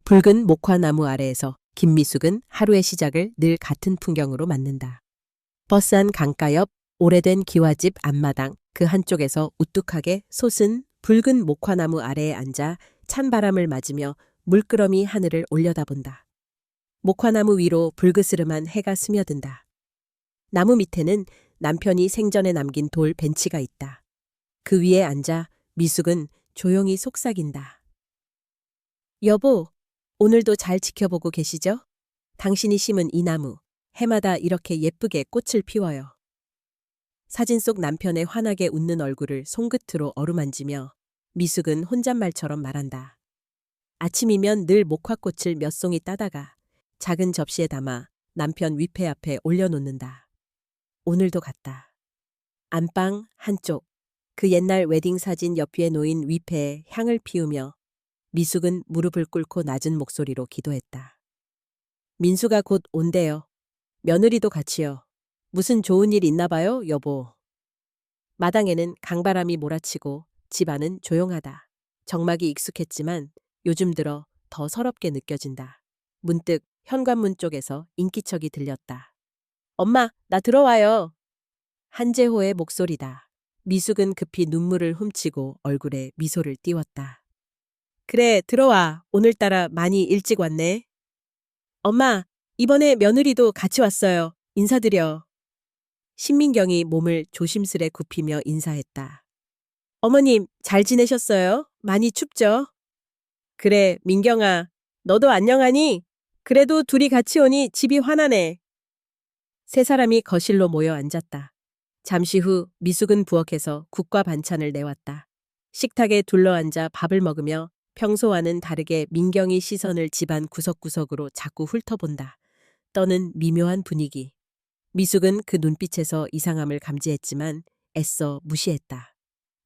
붉은 목화나무 아래에서 김미숙은 하루의 시작을 늘 같은 풍경으로 맞는다. 버스 안 강가 옆 오래된 기와집 앞마당 그 한쪽에서 우뚝하게 솟은 붉은 목화나무 아래에 앉아 찬바람을 맞으며 물끄러미 하늘을 올려다본다. 목화나무 위로 불그스름한 해가 스며든다. 나무 밑에는 남편이 생전에 남긴 돌 벤치가 있다. 그 위에 앉아 미숙은 조용히 속삭인다. 여보, 오늘도 잘 지켜보고 계시죠? 당신이 심은 이 나무, 해마다 이렇게 예쁘게 꽃을 피워요. 사진 속 남편의 환하게 웃는 얼굴을 손끝으로 어루만지며 미숙은 혼잣말처럼 말한다. 아침이면 늘 목화꽃을 몇 송이 따다가 작은 접시에 담아 남편 위패 앞에 올려놓는다. 오늘도 갔다. 안방 한쪽, 그 옛날 웨딩 사진 옆위에 놓인 위패에 향을 피우며 미숙은 무릎을 꿇고 낮은 목소리로 기도했다. 민수가 곧 온대요. 며느리도 같이요. 무슨 좋은 일 있나 봐요, 여보. 마당에는 강바람이 몰아치고 집안은 조용하다. 정막이 익숙했지만 요즘 들어 더 서럽게 느껴진다. 문득 현관문 쪽에서 인기척이 들렸다. 엄마, 나 들어와요. 한재호의 목소리다. 미숙은 급히 눈물을 훔치고 얼굴에 미소를 띄웠다. 그래, 들어와. 오늘따라 많이 일찍 왔네. 엄마, 이번에 며느리도 같이 왔어요. 인사드려. 신민경이 몸을 조심스레 굽히며 인사했다. 어머님, 잘 지내셨어요? 많이 춥죠? 그래, 민경아. 너도 안녕하니? 그래도 둘이 같이 오니 집이 환하네. 세 사람이 거실로 모여 앉았다. 잠시 후 미숙은 부엌에서 국과 반찬을 내왔다. 식탁에 둘러앉아 밥을 먹으며 평소와는 다르게 민경이 시선을 집안 구석구석으로 자꾸 훑어본다. 떠는 미묘한 분위기. 미숙은 그 눈빛에서 이상함을 감지했지만 애써 무시했다.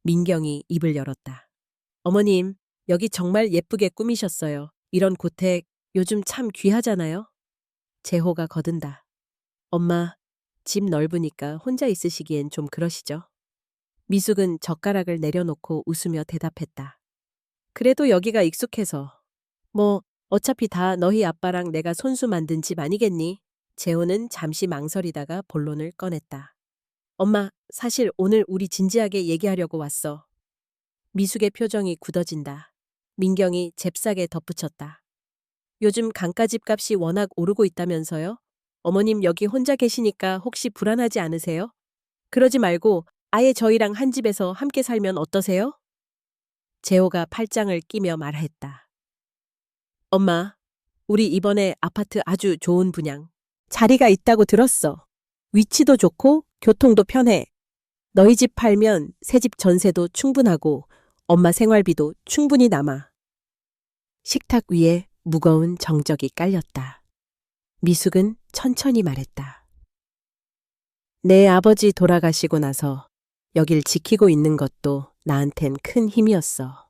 민경이 입을 열었다. 어머님, 여기 정말 예쁘게 꾸미셨어요. 이런 고택 요즘 참 귀하잖아요. 재호가 거든다. 엄마, 집 넓으니까 혼자 있으시기엔 좀 그러시죠? 미숙은 젓가락을 내려놓고 웃으며 대답했다. 그래도 여기가 익숙해서. 뭐 어차피 다 너희 아빠랑 내가 손수 만든 집 아니겠니? 재호는 잠시 망설이다가 본론을 꺼냈다. 엄마, 사실 오늘 우리 진지하게 얘기하려고 왔어. 미숙의 표정이 굳어진다. 민경이 잽싸게 덧붙였다. 요즘 강가집 값이 워낙 오르고 있다면서요? 어머님 여기 혼자 계시니까 혹시 불안하지 않으세요? 그러지 말고 아예 저희랑 한 집에서 함께 살면 어떠세요? 재호가 팔짱을 끼며 말했다. 엄마, 우리 이번에 아파트 아주 좋은 분양. 자리가 있다고 들었어. 위치도 좋고 교통도 편해. 너희 집 팔면 새 집 전세도 충분하고 엄마 생활비도 충분히 남아. 식탁 위에 무거운 정적이 깔렸다. 미숙은 천천히 말했다. 내 아버지 돌아가시고 나서 여길 지키고 있는 것도 나한텐 큰 힘이었어.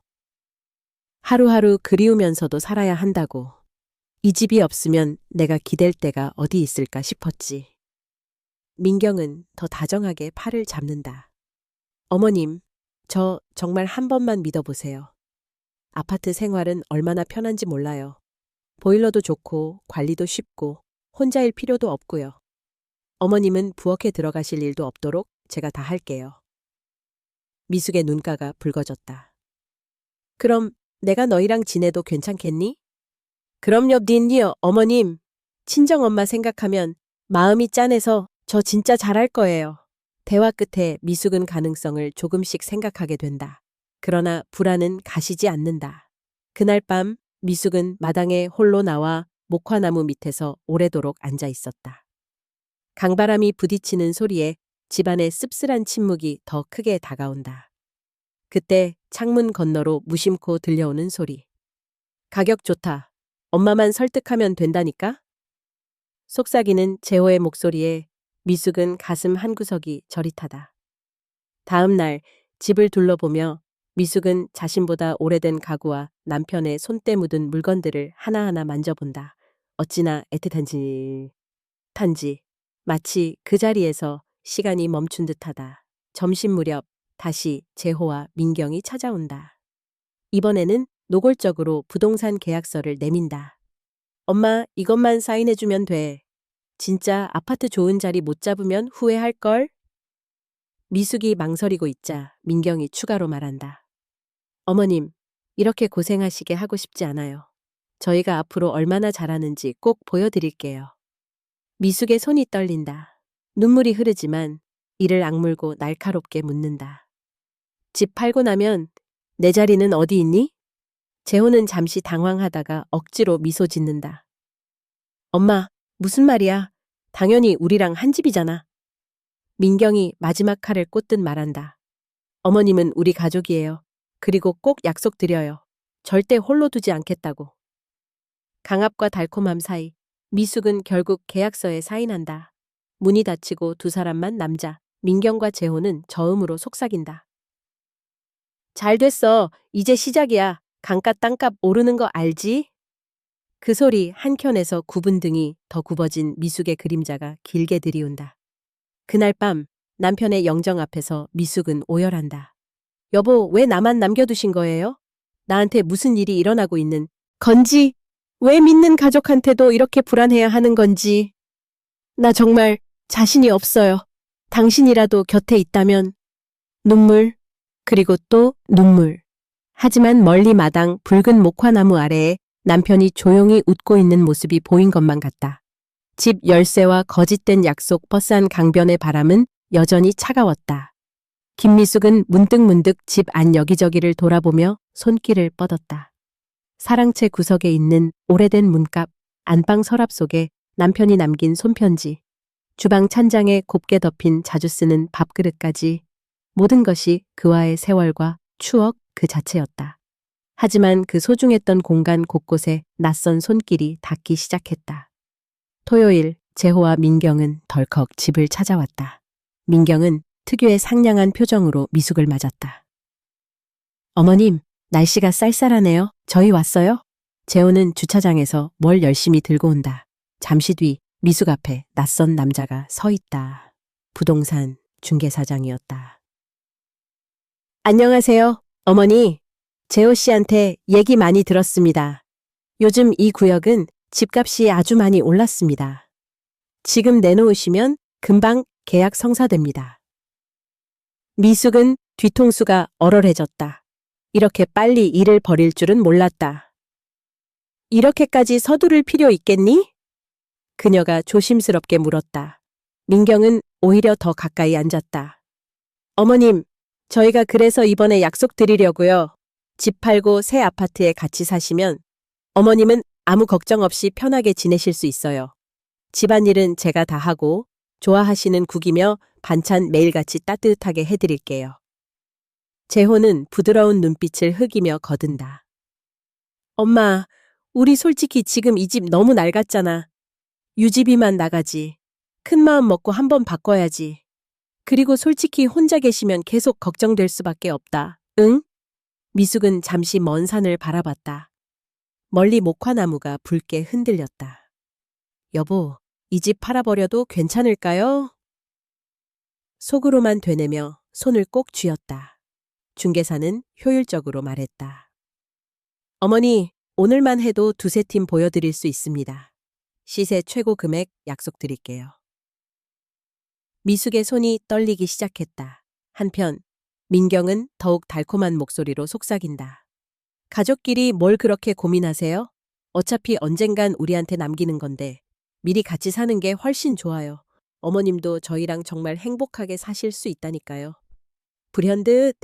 하루하루 그리우면서도 살아야 한다고. 이 집이 없으면 내가 기댈 데가 어디 있을까 싶었지. 민경은 더 다정하게 팔을 잡는다. 어머님, 저 정말 한 번만 믿어보세요. 아파트 생활은 얼마나 편한지 몰라요. 보일러도 좋고 관리도 쉽고 혼자일 필요도 없고요. 어머님은 부엌에 들어가실 일도 없도록 제가 다 할게요. 미숙의 눈가가 붉어졌다. 그럼 내가 너희랑 지내도 괜찮겠니? 그럼요, 닌요, 어머님. 친정엄마 생각하면 마음이 짠해서 저 진짜 잘할 거예요. 대화 끝에 미숙은 가능성을 조금씩 생각하게 된다. 그러나 불안은 가시지 않는다. 그날 밤 미숙은 마당에 홀로 나와 목화나무 밑에서 오래도록 앉아 있었다. 강바람이 부딪히는 소리에 집안의 씁쓸한 침묵이 더 크게 다가온다. 그때 창문 건너로 무심코 들려오는 소리. 가격 좋다. 엄마만 설득하면 된다니까? 속삭이는 재호의 목소리에 미숙은 가슴 한구석이 저릿하다. 다음 날 집을 둘러보며 미숙은 자신보다 오래된 가구와 남편의 손때 묻은 물건들을 하나하나 만져본다. 어찌나 애틋한지. 마치 그 자리에서 시간이 멈춘 듯하다. 점심 무렵 다시 재호와 민경이 찾아온다. 이번에는 노골적으로 부동산 계약서를 내민다. 엄마, 이것만 사인해주면 돼. 진짜 아파트 좋은 자리 못 잡으면 후회할걸? 미숙이 망설이고 있자 민경이 추가로 말한다. 어머님, 이렇게 고생하시게 하고 싶지 않아요. 저희가 앞으로 얼마나 잘하는지 꼭 보여드릴게요. 미숙의 손이 떨린다. 눈물이 흐르지만 이를 악물고 날카롭게 묻는다. 집 팔고 나면 내 자리는 어디 있니? 재호는 잠시 당황하다가 억지로 미소 짓는다. 엄마, 무슨 말이야? 당연히 우리랑 한 집이잖아. 민경이 마지막 칼을 꽂듯 말한다. 어머님은 우리 가족이에요. 그리고 꼭 약속드려요. 절대 홀로 두지 않겠다고. 강압과 달콤함 사이 미숙은 결국 계약서에 사인한다. 문이 닫히고 두 사람만 남자, 민경과 재호는 저음으로 속삭인다. 잘 됐어. 이제 시작이야. 강가 땅값 오르는 거 알지? 그 소리 한켠에서 굽은 등이 더 굽어진 미숙의 그림자가 길게 들이운다. 그날 밤 남편의 영정 앞에서 미숙은 오열한다. 여보, 왜 나만 남겨두신 거예요? 나한테 무슨 일이 일어나고 있는 건지, 왜 믿는 가족한테도 이렇게 불안해야 하는 건지. 나 정말 자신이 없어요. 당신이라도 곁에 있다면. 눈물, 그리고 또 눈물. 하지만 멀리 마당 붉은 목화나무 아래에 남편이 조용히 웃고 있는 모습이 보인 것만 같다. 집 열쇠와 거짓된 약속 버스한 강변의 바람은 여전히 차가웠다. 김미숙은 문득문득 집 안 여기저기를 돌아보며 손길을 뻗었다. 사랑채 구석에 있는 오래된 문갑, 안방 서랍 속에 남편이 남긴 손편지, 주방 찬장에 곱게 덮인 자주 쓰는 밥그릇까지 모든 것이 그와의 세월과 추억 그 자체였다. 하지만 그 소중했던 공간 곳곳에 낯선 손길이 닿기 시작했다. 토요일, 재호와 민경은 덜컥 집을 찾아왔다. 민경은 특유의 상냥한 표정으로 미숙을 맞았다. 어머님, 날씨가 쌀쌀하네요. 저희 왔어요? 재호는 주차장에서 뭘 열심히 들고 온다. 잠시 뒤 미숙 앞에 낯선 남자가 서 있다. 부동산 중개사장이었다. 안녕하세요, 어머니. 재호 씨한테 얘기 많이 들었습니다. 요즘 이 구역은 집값이 아주 많이 올랐습니다. 지금 내놓으시면 금방 계약 성사됩니다. 미숙은 뒤통수가 얼얼해졌다. 이렇게 빨리 일을 벌일 줄은 몰랐다. 이렇게까지 서두를 필요 있겠니? 그녀가 조심스럽게 물었다. 민경은 오히려 더 가까이 앉았다. 어머님, 저희가 그래서 이번에 약속 드리려고요. 집 팔고 새 아파트에 같이 사시면 어머님은 아무 걱정 없이 편하게 지내실 수 있어요. 집안일은 제가 다 하고 좋아하시는 국이며 반찬 매일같이 따뜻하게 해드릴게요. 재호는 부드러운 눈빛을 흐기며 거둔다. 엄마, 우리 솔직히 지금 이 집 너무 낡았잖아. 유지비만 나가지. 큰 마음 먹고 한번 바꿔야지. 그리고 솔직히 혼자 계시면 계속 걱정될 수밖에 없다. 응? 미숙은 잠시 먼 산을 바라봤다. 멀리 목화나무가 붉게 흔들렸다. 여보, 이 집 팔아버려도 괜찮을까요? 속으로만 되뇌며 손을 꼭 쥐었다. 중개사는 효율적으로 말했다. 어머니, 오늘만 해도 두세 팀 보여드릴 수 있습니다. 시세 최고 금액 약속드릴게요. 미숙의 손이 떨리기 시작했다. 한편 민경은 더욱 달콤한 목소리로 속삭인다. 가족끼리 뭘 그렇게 고민하세요? 어차피 언젠간 우리한테 남기는 건데 미리 같이 사는 게 훨씬 좋아요. 어머님도 저희랑 정말 행복하게 사실 수 있다니까요. 불현듯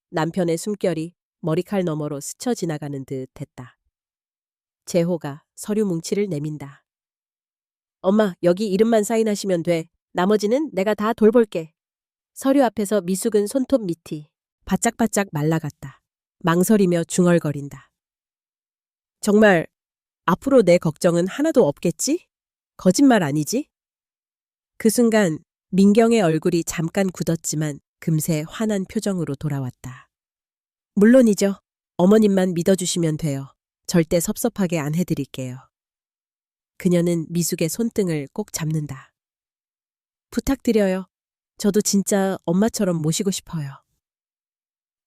남편의 숨결이 머리칼 너머로 스쳐 지나가는 듯 했다. 재호가 서류 뭉치를 내민다. 엄마, 여기 이름만 사인하시면 돼. 나머지는 내가 다 돌볼게. 서류 앞에서 미숙은 손톱 밑이 바짝바짝 말라갔다. 망설이며 중얼거린다. 정말 앞으로 내 걱정은 하나도 없겠지? 거짓말 아니지? 그 순간 민경의 얼굴이 잠깐 굳었지만 금세 환한 표정으로 돌아왔다. 물론이죠. 어머님만 믿어주시면 돼요. 절대 섭섭하게 안 해드릴게요. 그녀는 미숙의 손등을 꼭 잡는다. 부탁드려요. 저도 진짜 엄마처럼 모시고 싶어요.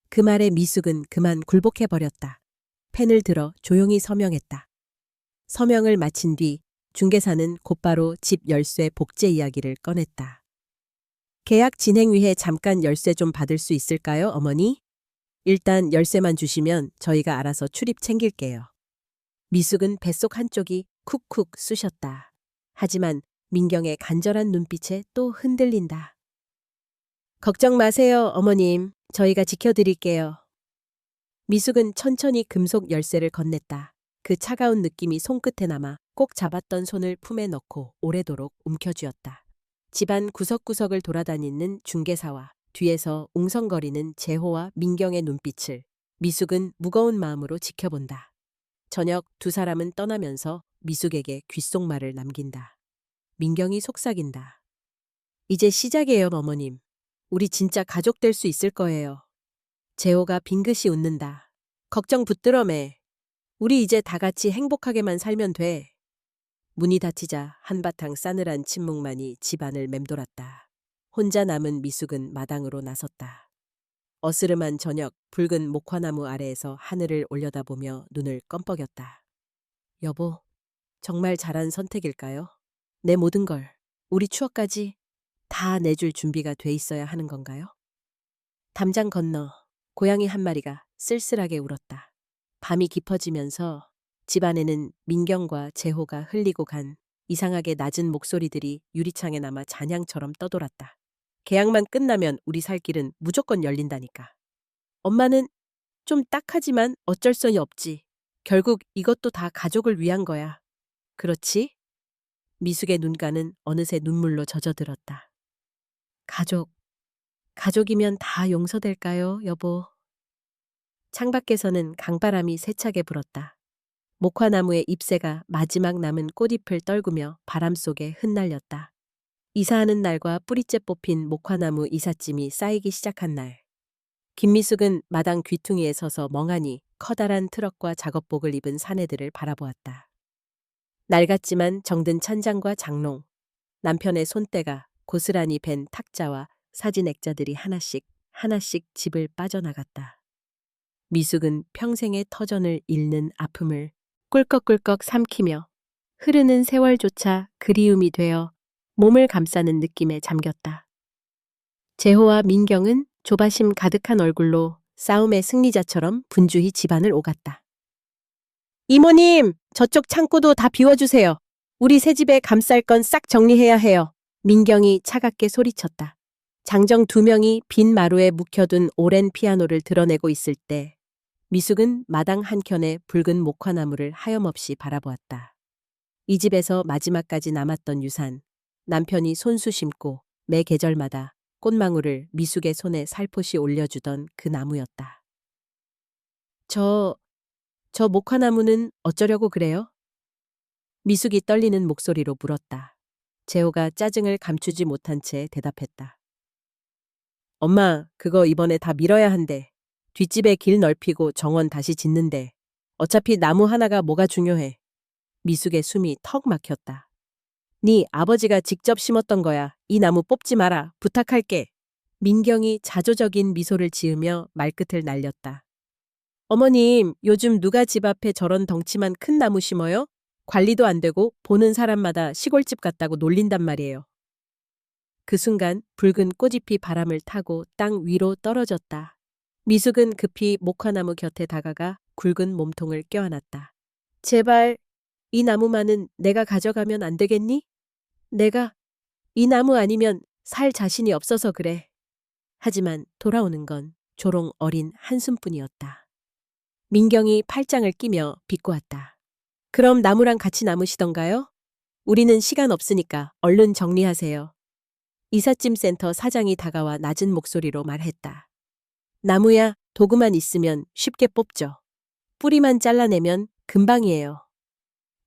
그 말에 미숙은 그만 굴복해버렸다. 펜을 들어 조용히 서명했다. 서명을 마친 뒤 중개사는 곧바로 집 열쇠 복제 이야기를 꺼냈다. 계약 진행 위해 잠깐 열쇠 좀 받을 수 있을까요, 어머니? 일단 열쇠만 주시면 저희가 알아서 출입 챙길게요. 미숙은 뱃속 한쪽이 쿡쿡 쑤셨다. 하지만 민경의 간절한 눈빛에 또 흔들린다. 걱정 마세요, 어머님. 저희가 지켜드릴게요. 미숙은 천천히 금속 열쇠를 건넸다. 그 차가운 느낌이 손끝에 남아 꼭 잡았던 손을 품에 넣고 오래도록 움켜쥐었다. 집안 구석구석을 돌아다니는 중개사와 뒤에서 웅성거리는 재호와 민경의 눈빛을 미숙은 무거운 마음으로 지켜본다. 저녁 두 사람은 떠나면서 미숙에게 귓속말을 남긴다. 민경이 속삭인다. 이제 시작이에요, 어머님. 우리 진짜 가족 될 수 있을 거예요. 재호가 빙긋이 웃는다. 걱정 붙들어매. 우리 이제 다 같이 행복하게만 살면 돼. 문이 닫히자 한바탕 싸늘한 침묵만이 집안을 맴돌았다. 혼자 남은 미숙은 마당으로 나섰다. 어스름한 저녁 붉은 목화나무 아래에서 하늘을 올려다보며 눈을 껌뻑였다. 여보, 정말 잘한 선택일까요? 내 모든 걸, 우리 추억까지 다 내줄 준비가 돼 있어야 하는 건가요? 담장 건너 고양이 한 마리가 쓸쓸하게 울었다. 밤이 깊어지면서 집안에는 민경과 재호가 흘리고 간 이상하게 낮은 목소리들이 유리창에 남아 잔향처럼 떠돌았다. 계약만 끝나면 우리 살 길은 무조건 열린다니까. 엄마는 좀 딱하지만 어쩔 수 없지. 결국 이것도 다 가족을 위한 거야. 그렇지? 미숙의 눈가는 어느새 눈물로 젖어들었다. 가족이면 다 용서될까요, 여보? 창밖에서는 강바람이 세차게 불었다. 목화나무의 잎새가 마지막 남은 꽃잎을 떨구며 바람 속에 흩날렸다. 이사하는 날과 뿌리째 뽑힌 목화나무 이삿짐이 쌓이기 시작한 날. 김미숙은 마당 귀퉁이에 서서 멍하니 커다란 트럭과 작업복을 입은 사내들을 바라보았다. 낡았지만 정든 찬장과 장롱, 남편의 손때가 고스란히 벤 탁자와 사진 액자들이 하나씩 집을 빠져나갔다. 미숙은 평생의 터전을 잃는 아픔을 꿀꺽꿀꺽 삼키며 흐르는 세월조차 그리움이 되어 몸을 감싸는 느낌에 잠겼다. 재호와 민경은 조바심 가득한 얼굴로 싸움의 승리자처럼 분주히 집안을 오갔다. 이모님, 저쪽 창고도 다 비워주세요. 우리 새집에 감쌀 건 싹 정리해야 해요. 민경이 차갑게 소리쳤다. 장정 두 명이 빈 마루에 묵혀둔 오랜 피아노를 드러내고 있을 때 미숙은 마당 한켠의 붉은 목화나무를 하염없이 바라보았다. 이 집에서 마지막까지 남았던 유산, 남편이 손수 심고 매 계절마다 꽃망울을 미숙의 손에 살포시 올려주던 그 나무였다. 저 목화나무는 어쩌려고 그래요? 미숙이 떨리는 목소리로 물었다. 재호가 짜증을 감추지 못한 채 대답했다. 엄마, 그거 이번에 다 밀어야 한대. 뒷집에 길 넓히고 정원 다시 짓는데 어차피 나무 하나가 뭐가 중요해. 미숙의 숨이 턱 막혔다. 네 아버지가 직접 심었던 거야. 이 나무 뽑지 마라. 부탁할게. 민경이 자조적인 미소를 지으며 말끝을 날렸다. 어머님, 요즘 누가 집 앞에 저런 덩치만 큰 나무 심어요? 관리도 안 되고 보는 사람마다 시골집 같다고 놀린단 말이에요. 그 순간 붉은 꽃잎이 바람을 타고 땅 위로 떨어졌다. 미숙은 급히 목화나무 곁에 다가가 굵은 몸통을 껴안았다. 제발 이 나무만은 내가 가져가면 안 되겠니? 내가 이 나무 아니면 살 자신이 없어서 그래. 하지만 돌아오는 건 조롱 어린 한숨뿐이었다. 민경이 팔짱을 끼며 비꼬았다. 그럼 나무랑 같이 남으시던가요? 우리는 시간 없으니까 얼른 정리하세요. 이삿짐 센터 사장이 다가와 낮은 목소리로 말했다. 나무야, 도구만 있으면 쉽게 뽑죠. 뿌리만 잘라내면 금방이에요.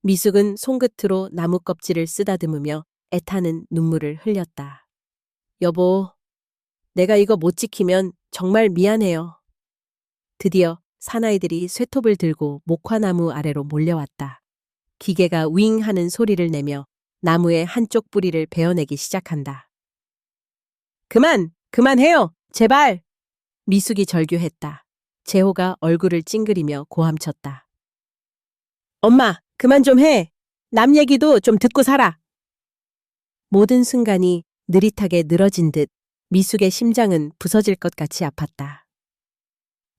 미숙은 손끝으로 나무 껍질을 쓰다듬으며 애타는 눈물을 흘렸다. 여보, 내가 이거 못 지키면 정말 미안해요. 드디어 사나이들이 쇠톱을 들고 목화나무 아래로 몰려왔다. 기계가 윙 하는 소리를 내며 나무의 한쪽 뿌리를 베어내기 시작한다. 그만해요, 제발! 미숙이 절규했다. 재호가 얼굴을 찡그리며 고함쳤다. 엄마, 그만 좀 해. 남 얘기도 좀 듣고 살아. 모든 순간이 느릿하게 늘어진 듯 미숙의 심장은 부서질 것 같이 아팠다.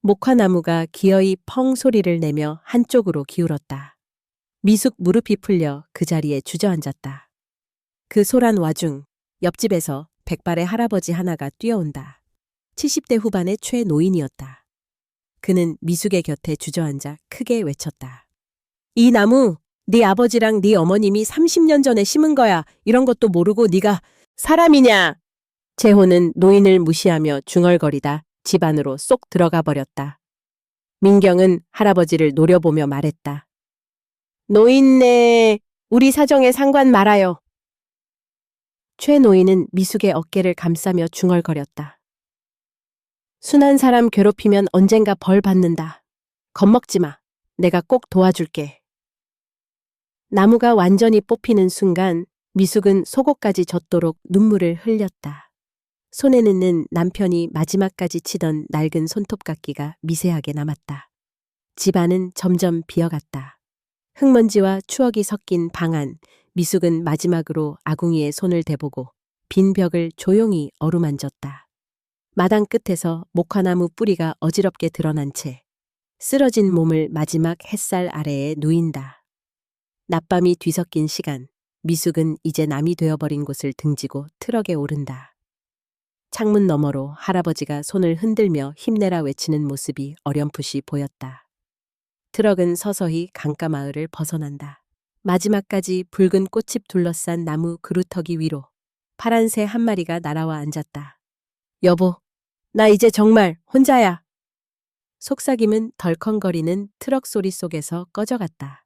목화나무가 기어이 펑 소리를 내며 한쪽으로 기울었다. 미숙 무릎이 풀려 그 자리에 주저앉았다. 그 소란 와중 옆집에서 백발의 할아버지 하나가 뛰어온다. 70대 후반의 최노인이었다. 그는 미숙의 곁에 주저앉아 크게 외쳤다. 이 나무 네 아버지랑 네 어머님이 30년 전에 심은 거야. 이런 것도 모르고 네가 사람이냐? 재호는 노인을 무시하며 중얼거리다 집 안으로 쏙 들어가 버렸다. 민경은 할아버지를 노려보며 말했다. 노인네, 우리 사정에 상관 말아요. 최 노인은 미숙의 어깨를 감싸며 중얼거렸다. 순한 사람 괴롭히면 언젠가 벌 받는다. 겁먹지 마. 내가 꼭 도와줄게. 나무가 완전히 뽑히는 순간 미숙은 속옷까지 젖도록 눈물을 흘렸다. 손에는 남편이 마지막까지 치던 낡은 손톱깎이가 미세하게 남았다. 집안은 점점 비어갔다. 흙먼지와 추억이 섞인 방 안, 미숙은 마지막으로 아궁이에 손을 대보고 빈 벽을 조용히 어루만졌다. 마당 끝에서 목화나무 뿌리가 어지럽게 드러난 채 쓰러진 몸을 마지막 햇살 아래에 누인다. 낮밤이 뒤섞인 시간, 미숙은 이제 남이 되어버린 곳을 등지고 트럭에 오른다. 창문 너머로 할아버지가 손을 흔들며 힘내라 외치는 모습이 어렴풋이 보였다. 트럭은 서서히 강가마을을 벗어난다. 마지막까지 붉은 꽃잎 둘러싼 나무 그루터기 위로 파란 새 한 마리가 날아와 앉았다. 여보, 나 이제 정말 혼자야. 속삭임은 덜컹거리는 트럭 소리 속에서 꺼져갔다.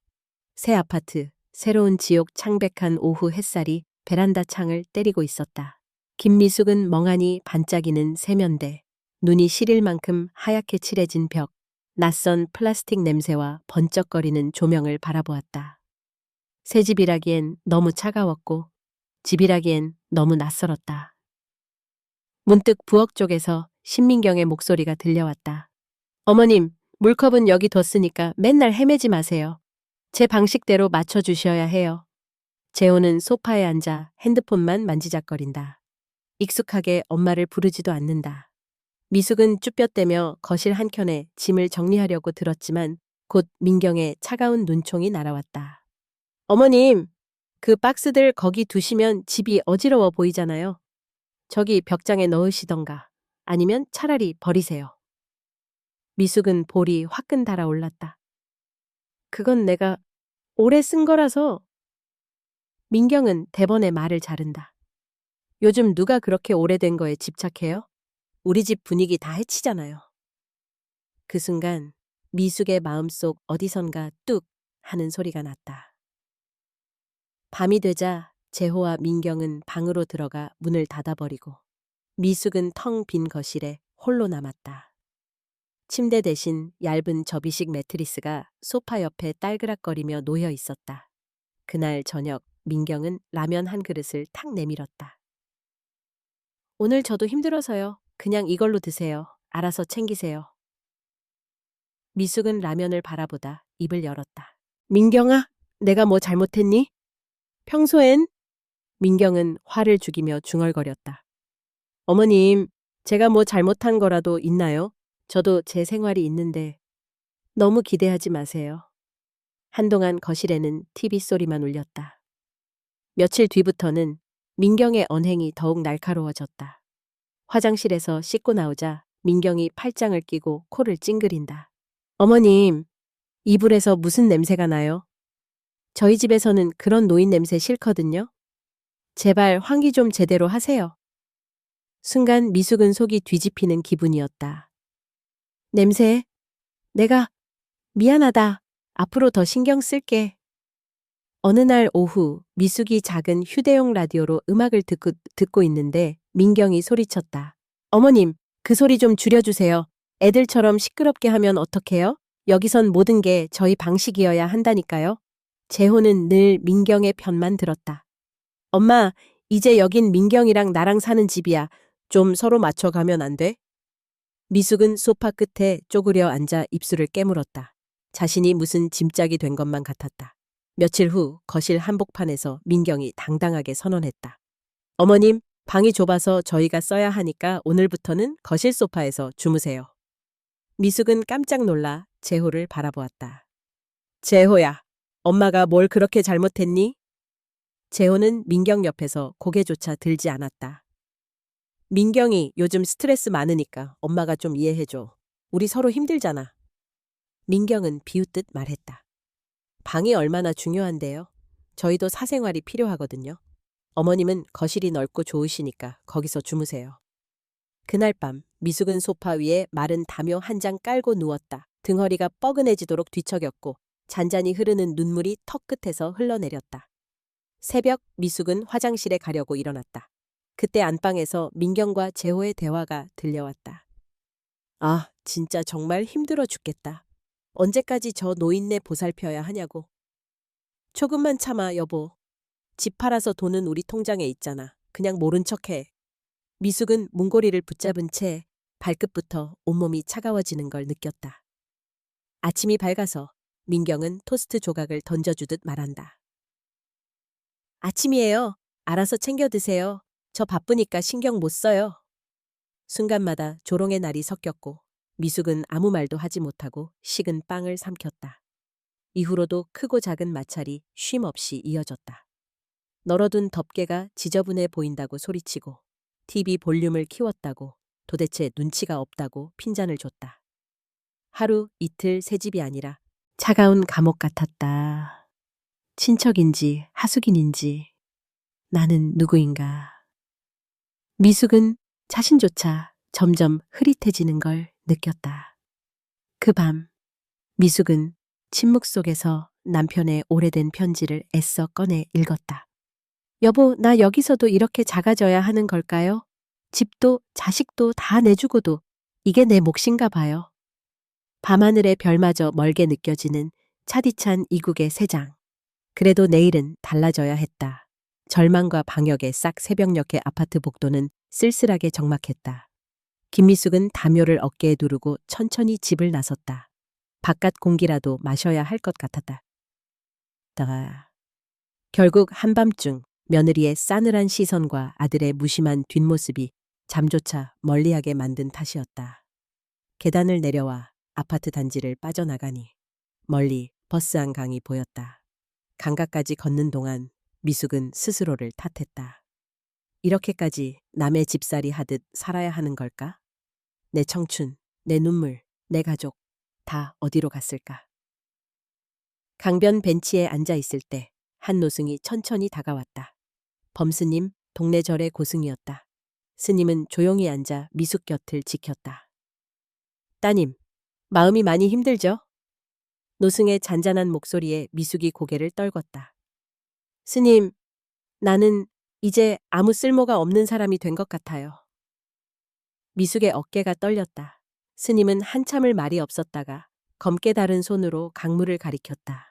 새 아파트, 새로운 지옥 창백한 오후 햇살이 베란다 창을 때리고 있었다. 김미숙은 멍하니 반짝이는 세면대, 눈이 시릴 만큼 하얗게 칠해진 벽, 낯선 플라스틱 냄새와 번쩍거리는 조명을 바라보았다. 새 집이라기엔 너무 차가웠고 집이라기엔 너무 낯설었다. 문득 부엌 쪽에서 신민경의 목소리가 들려왔다. 어머님, 물컵은 여기 뒀으니까 맨날 헤매지 마세요. 제 방식대로 맞춰주셔야 해요. 재호는 소파에 앉아 핸드폰만 만지작거린다. 익숙하게 엄마를 부르지도 않는다. 미숙은 쭈뼛대며 거실 한켠에 짐을 정리하려고 들었지만 곧 민경의 차가운 눈총이 날아왔다. 어머님, 그 박스들 거기 두시면 집이 어지러워 보이잖아요. 저기 벽장에 넣으시던가 아니면 차라리 버리세요. 미숙은 볼이 화끈 달아올랐다. 그건 내가 오래 쓴 거라서. 민경은 대번에 말을 자른다. 요즘 누가 그렇게 오래된 거에 집착해요? 우리 집 분위기 다 해치잖아요. 그 순간 미숙의 마음속 어디선가 뚝 하는 소리가 났다. 밤이 되자 재호와 민경은 방으로 들어가 문을 닫아버리고 미숙은 텅 빈 거실에 홀로 남았다. 침대 대신 얇은 접이식 매트리스가 소파 옆에 딸그락거리며 놓여 있었다. 그날 저녁 민경은 라면 한 그릇을 탁 내밀었다. 오늘 저도 힘들어서요. 그냥 이걸로 드세요. 알아서 챙기세요. 미숙은 라면을 바라보다 입을 열었다. 민경아, 내가 뭐 잘못했니? 평소엔? 민경은 화를 죽이며 중얼거렸다. 어머님, 제가 뭐 잘못한 거라도 있나요? 저도 제 생활이 있는데 너무 기대하지 마세요. 한동안 거실에는 TV 소리만 울렸다. 며칠 뒤부터는 민경의 언행이 더욱 날카로워졌다. 화장실에서 씻고 나오자 민경이 팔짱을 끼고 코를 찡그린다. 어머님, 이불에서 무슨 냄새가 나요? 저희 집에서는 그런 노인 냄새 싫거든요. 제발 환기 좀 제대로 하세요. 순간 미숙은 속이 뒤집히는 기분이었다. 냄새? 내가 미안하다. 앞으로 더 신경 쓸게. 어느 날 오후 미숙이 작은 휴대용 라디오로 음악을 듣고 있는데 민경이 소리쳤다. 어머님, 그 소리 좀 줄여주세요. 애들처럼 시끄럽게 하면 어떡해요? 여기선 모든 게 저희 방식이어야 한다니까요. 재호는 늘 민경의 편만 들었다. 엄마, 이제 여긴 민경이랑 나랑 사는 집이야. 좀 서로 맞춰가면 안 돼? 미숙은 소파 끝에 쪼그려 앉아 입술을 깨물었다. 자신이 무슨 짐짝이 된 것만 같았다. 며칠 후 거실 한복판에서 민경이 당당하게 선언했다. 어머님, 방이 좁아서 저희가 써야 하니까 오늘부터는 거실 소파에서 주무세요. 미숙은 깜짝 놀라 재호를 바라보았다. 재호야, 엄마가 뭘 그렇게 잘못했니? 재호는 민경 옆에서 고개조차 들지 않았다. 민경이 요즘 스트레스 많으니까 엄마가 좀 이해해줘. 우리 서로 힘들잖아. 민경은 비웃듯 말했다. 방이 얼마나 중요한데요? 저희도 사생활이 필요하거든요. 어머님은 거실이 넓고 좋으시니까 거기서 주무세요. 그날 밤 미숙은 소파 위에 마른 담요 한 장 깔고 누웠다. 등허리가 뻐근해지도록 뒤척였고 잔잔히 흐르는 눈물이 턱 끝에서 흘러내렸다. 새벽 미숙은 화장실에 가려고 일어났다. 그때 안방에서 민경과 재호의 대화가 들려왔다. 아, 진짜 정말 힘들어 죽겠다. 언제까지 저 노인네 보살펴야 하냐고. 조금만 참아, 여보. 집 팔아서 돈은 우리 통장에 있잖아. 그냥 모른 척해. 미숙은 문고리를 붙잡은 채 발끝부터 온몸이 차가워지는 걸 느꼈다. 아침이 밝아서 민경은 토스트 조각을 던져주듯 말한다. 아침이에요. 알아서 챙겨 드세요. 저 바쁘니까 신경 못 써요. 순간마다 조롱의 날이 섞였고 미숙은 아무 말도 하지 못하고 식은 빵을 삼켰다. 이후로도 크고 작은 마찰이 쉼 없이 이어졌다. 널어둔 덮개가 지저분해 보인다고 소리치고 TV 볼륨을 키웠다고 도대체 눈치가 없다고 핀잔을 줬다. 하루 이틀 새집이 아니라 차가운 감옥 같았다. 친척인지 하숙인인지 나는 누구인가. 미숙은 자신조차 점점 흐릿해지는 걸 느꼈다. 그 밤 미숙은 침묵 속에서 남편의 오래된 편지를 애써 꺼내 읽었다. 여보, 나 여기서도 이렇게 작아져야 하는 걸까요? 집도 자식도 다 내주고도 이게 내 몫인가 봐요. 밤하늘의 별마저 멀게 느껴지는 차디찬 이국의 새 장. 그래도 내일은 달라져야 했다. 절망과 방역의 싹 새벽녘의 아파트 복도는 쓸쓸하게 적막했다. 김미숙은 담요를 어깨에 두르고 천천히 집을 나섰다. 바깥 공기라도 마셔야 할 것 같았다. 결국 한밤중 며느리의 싸늘한 시선과 아들의 무심한 뒷모습이 잠조차 멀리하게 만든 탓이었다. 계단을 내려와 아파트 단지를 빠져나가니 멀리 버스 한 강이 보였다. 강가까지 걷는 동안 미숙은 스스로를 탓했다. 이렇게까지 남의 집살이 하듯 살아야 하는 걸까? 내 청춘, 내 눈물, 내 가족 다 어디로 갔을까? 강변 벤치에 앉아 있을 때 한 노승이 천천히 다가왔다. 범스님, 동네 절의 고승이었다. 스님은 조용히 앉아 미숙 곁을 지켰다. 따님, 마음이 많이 힘들죠? 노승의 잔잔한 목소리에 미숙이 고개를 떨궜다. 스님, 나는 이제 아무 쓸모가 없는 사람이 된 것 같아요. 미숙의 어깨가 떨렸다. 스님은 한참을 말이 없었다가 검게 다른 손으로 강물을 가리켰다.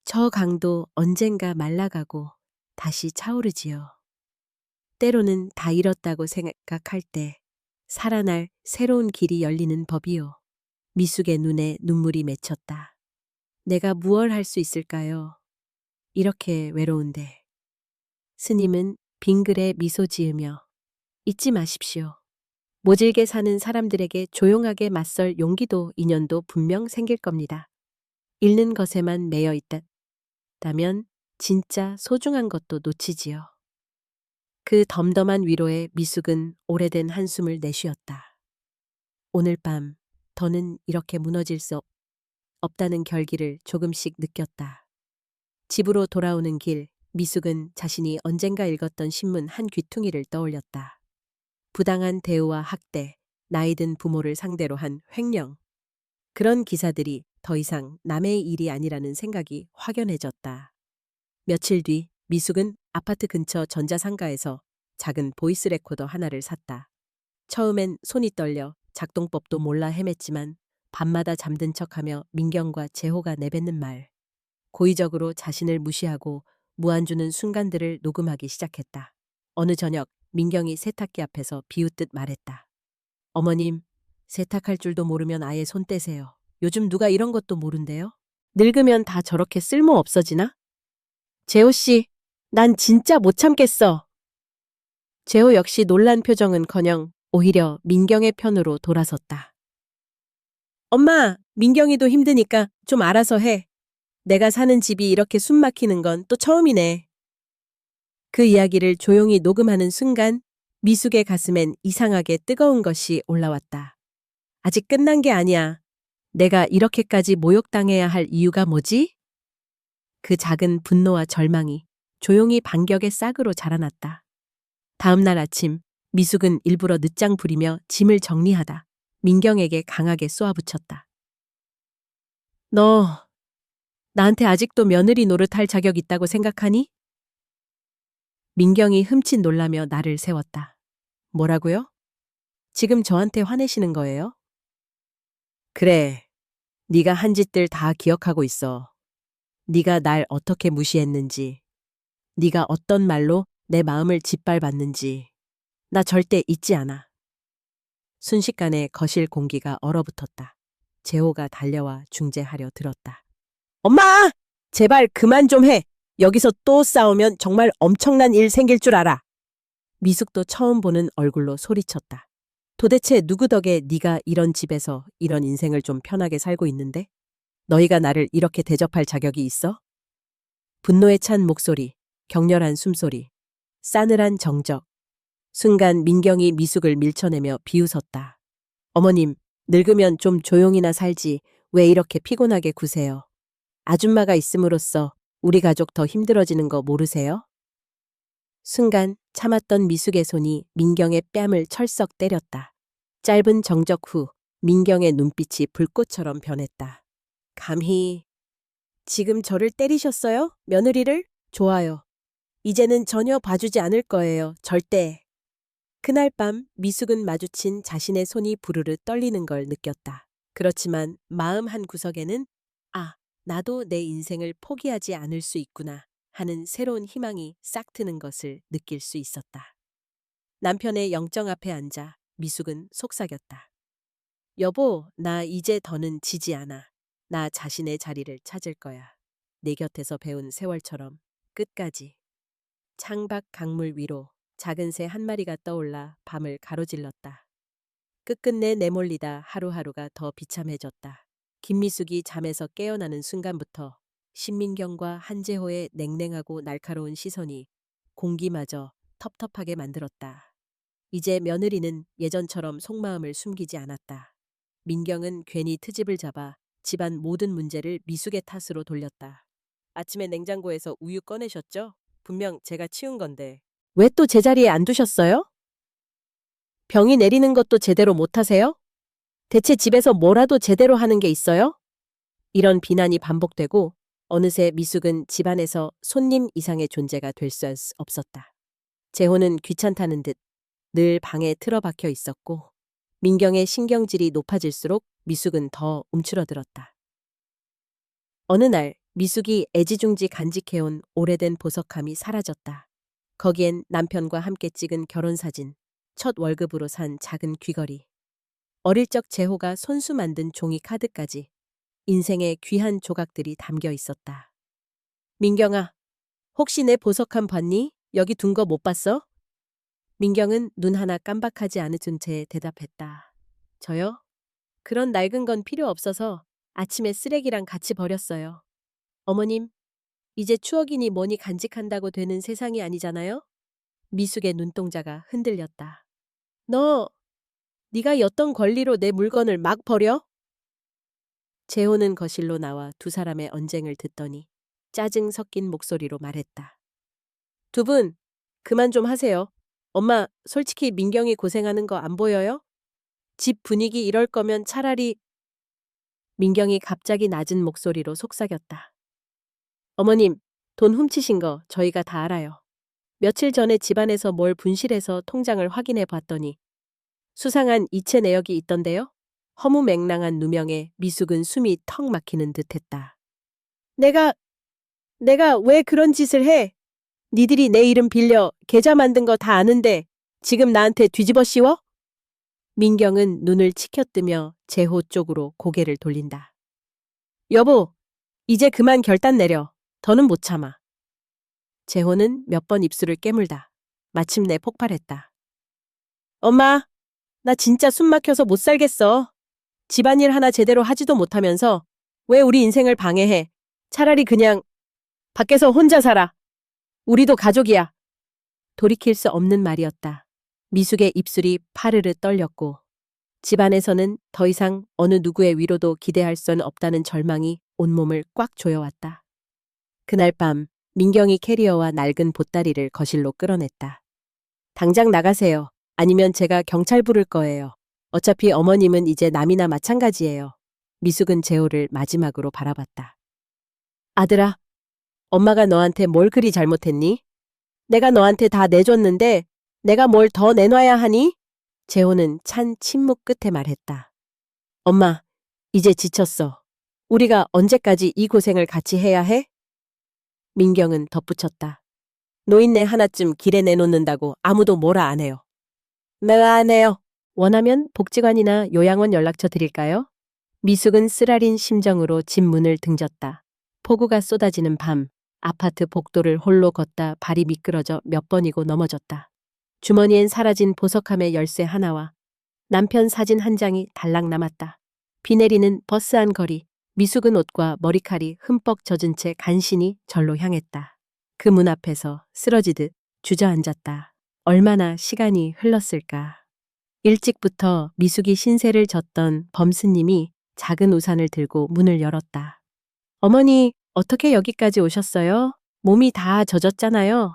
저 강도 언젠가 말라가고 다시 차오르지요. 때로는 다 잃었다고 생각할 때 살아날 새로운 길이 열리는 법이요. 미숙의 눈에 눈물이 맺혔다. 내가 무얼 할 수 있을까요? 이렇게 외로운데. 스님은 빙글에 미소 지으며 잊지 마십시오. 모질게 사는 사람들에게 조용하게 맞설 용기도 인연도 분명 생길 겁니다. 잃는 것에만 매여 있다면 진짜 소중한 것도 놓치지요. 그 덤덤한 위로에 미숙은 오래된 한숨을 내쉬었다. 오늘 밤 더는 이렇게 무너질 수 없다는 결기를 조금씩 느꼈다. 집으로 돌아오는 길, 미숙은 자신이 언젠가 읽었던 신문 한 귀퉁이를 떠올렸다. 부당한 대우와 학대, 나이든 부모를 상대로 한 횡령. 그런 기사들이 더 이상 남의 일이 아니라는 생각이 확연해졌다. 며칠 뒤 미숙은 아파트 근처 전자상가에서 작은 보이스 레코더 하나를 샀다. 처음엔 손이 떨려 작동법도 몰라 헤맸지만 밤마다 잠든 척하며 민경과 재호가 내뱉는 말, 고의적으로 자신을 무시하고 무안 주는 순간들을 녹음하기 시작했다. 어느 저녁 민경이 세탁기 앞에서 비웃듯 말했다. 어머님, 세탁할 줄도 모르면 아예 손 떼세요. 요즘 누가 이런 것도 모른대요? 늙으면 다 저렇게 쓸모 없어지나? 재호 씨, 난 진짜 못 참겠어. 재호 역시 놀란 표정은커녕 오히려 민경의 편으로 돌아섰다. 엄마, 민경이도 힘드니까 좀 알아서 해. 내가 사는 집이 이렇게 숨 막히는 건 또 처음이네. 그 이야기를 조용히 녹음하는 순간 미숙의 가슴엔 이상하게 뜨거운 것이 올라왔다. 아직 끝난 게 아니야. 내가 이렇게까지 모욕당해야 할 이유가 뭐지? 그 작은 분노와 절망이 조용히 반격의 싹으로 자라났다. 다음 날 아침, 미숙은 일부러 늦장 부리며 짐을 정리하다 민경에게 강하게 쏘아붙였다. 너, 나한테 아직도 며느리 노릇할 자격 있다고 생각하니? 민경이 흠칫 놀라며 나를 세웠다. 뭐라고요? 지금 저한테 화내시는 거예요? 그래, 네가 한 짓들 다 기억하고 있어. 네가 날 어떻게 무시했는지, 네가 어떤 말로 내 마음을 짓밟았는지 나 절대 잊지 않아. 순식간에 거실 공기가 얼어붙었다. 재호가 달려와 중재하려 들었다. 엄마! 제발 그만 좀 해. 여기서 또 싸우면 정말 엄청난 일 생길 줄 알아. 미숙도 처음 보는 얼굴로 소리쳤다. 도대체 누구 덕에 네가 이런 집에서 이런 인생을 좀 편하게 살고 있는데? 너희가 나를 이렇게 대접할 자격이 있어? 분노에 찬 목소리, 격렬한 숨소리, 싸늘한 정적. 순간 민경이 미숙을 밀쳐내며 비웃었다. 어머님, 늙으면 좀 조용히나 살지 왜 이렇게 피곤하게 구세요? 아줌마가 있음으로써 우리 가족 더 힘들어지는 거 모르세요? 순간 참았던 미숙의 손이 민경의 뺨을 철썩 때렸다. 짧은 정적 후 민경의 눈빛이 불꽃처럼 변했다. 감히 지금 저를 때리셨어요? 며느리를? 좋아요. 이제는 전혀 봐주지 않을 거예요. 절대. 그날 밤 미숙은 마주친 자신의 손이 부르르 떨리는 걸 느꼈다. 그렇지만 마음 한 구석에는 나도 내 인생을 포기하지 않을 수 있구나 하는 새로운 희망이 싹 트는 것을 느낄 수 있었다. 남편의 영정 앞에 앉아 미숙은 속삭였다. 여보, 나 이제 더는 지지 않아. 나 자신의 자리를 찾을 거야. 내 곁에서 배운 세월처럼 끝까지. 창밖 강물 위로 작은 새 한 마리가 떠올라 밤을 가로질렀다. 끝끝내 내몰리다 하루하루가 더 비참해졌다. 김미숙이 잠에서 깨어나는 순간부터 신민경과 한재호의 냉랭하고 날카로운 시선이 공기마저 텁텁하게 만들었다. 이제 며느리는 예전처럼 속마음을 숨기지 않았다. 민경은 괜히 트집을 잡아 집안 모든 문제를 미숙의 탓으로 돌렸다. 아침에 냉장고에서 우유 꺼내셨죠? 분명 제가 치운 건데. 왜 또 제자리에 안 두셨어요? 병이 내리는 것도 제대로 못하세요? 대체 집에서 뭐라도 제대로 하는 게 있어요? 이런 비난이 반복되고 어느새 미숙은 집안에서 손님 이상의 존재가 될 수 없었다. 재호는 귀찮다는 듯 늘 방에 틀어박혀 있었고 민경의 신경질이 높아질수록 미숙은 더 움츠러들었다. 어느 날 미숙이 애지중지 간직해온 오래된 보석함이 사라졌다. 거기엔 남편과 함께 찍은 결혼사진, 첫 월급으로 산 작은 귀걸이, 어릴 적 재호가 손수 만든 종이 카드까지 인생의 귀한 조각들이 담겨 있었다. 민경아, 혹시 내 보석함 봤니? 여기 둔 거 못 봤어? 민경은 눈 하나 깜박하지 않은 채 대답했다. 저요? 그런 낡은 건 필요 없어서 아침에 쓰레기랑 같이 버렸어요. 어머님, 이제 추억이니 뭐니 간직한다고 되는 세상이 아니잖아요? 미숙의 눈동자가 흔들렸다. 네가 였던 권리로 내 물건을 막 버려? 재호는 거실로 나와 두 사람의 언쟁을 듣더니 짜증 섞인 목소리로 말했다. 두 분, 그만 좀 하세요. 엄마, 솔직히 민경이 고생하는 거 안 보여요? 집 분위기 이럴 거면 차라리. 민경이 갑자기 낮은 목소리로 속삭였다. 어머님, 돈 훔치신 거 저희가 다 알아요. 며칠 전에 집안에서 뭘 분실해서 통장을 확인해 봤더니 수상한 이체 내역이 있던데요? 허무맹랑한 누명에 미숙은 숨이 턱 막히는 듯했다. 내가 왜 그런 짓을 해? 니들이 내 이름 빌려 계좌 만든 거 다 아는데 지금 나한테 뒤집어 씌워? 민경은 눈을 치켜뜨며 재호 쪽으로 고개를 돌린다. 여보, 이제 그만 결단 내려. 더는 못 참아. 재호는 몇 번 입술을 깨물다. 마침내 폭발했다. 엄마, 나 진짜 숨 막혀서 못 살겠어. 집안일 하나 제대로 하지도 못하면서 왜 우리 인생을 방해해? 차라리 그냥 밖에서 혼자 살아. 우리도 가족이야. 돌이킬 수 없는 말이었다. 미숙의 입술이 파르르 떨렸고 집안에서는 더 이상 어느 누구의 위로도 기대할 수는 없다는 절망이 온몸을 꽉 조여왔다. 그날 밤 민경이 캐리어와 낡은 보따리를 거실로 끌어냈다. 당장 나가세요. 아니면 제가 경찰 부를 거예요. 어차피 어머님은 이제 남이나 마찬가지예요. 미숙은 재호를 마지막으로 바라봤다. 아들아, 엄마가 너한테 뭘 그리 잘못했니? 내가 너한테 다 내줬는데 내가 뭘 더 내놔야 하니? 재호는 찬 침묵 끝에 말했다. 엄마, 이제 지쳤어. 우리가 언제까지 이 고생을 같이 해야 해? 민경은 덧붙였다. 노인네 하나쯤 길에 내놓는다고 아무도 뭐라 안 해요. 내가 안 해요. 원하면 복지관이나 요양원 연락처 드릴까요? 미숙은 쓰라린 심정으로 집 문을 등졌다. 폭우가 쏟아지는 밤, 아파트 복도를 홀로 걷다 발이 미끄러져 몇 번이고 넘어졌다. 주머니엔 사라진 보석함의 열쇠 하나와 남편 사진 한 장이 달랑 남았다. 비 내리는 버스 안 거리, 미숙은 옷과 머리칼이 흠뻑 젖은 채 간신히 절로 향했다. 그 문 앞에서 쓰러지듯 주저앉았다. 얼마나 시간이 흘렀을까. 일찍부터 미숙이 신세를 졌던 범스님이 작은 우산을 들고 문을 열었다. 어머니, 어떻게 여기까지 오셨어요? 몸이 다 젖었잖아요.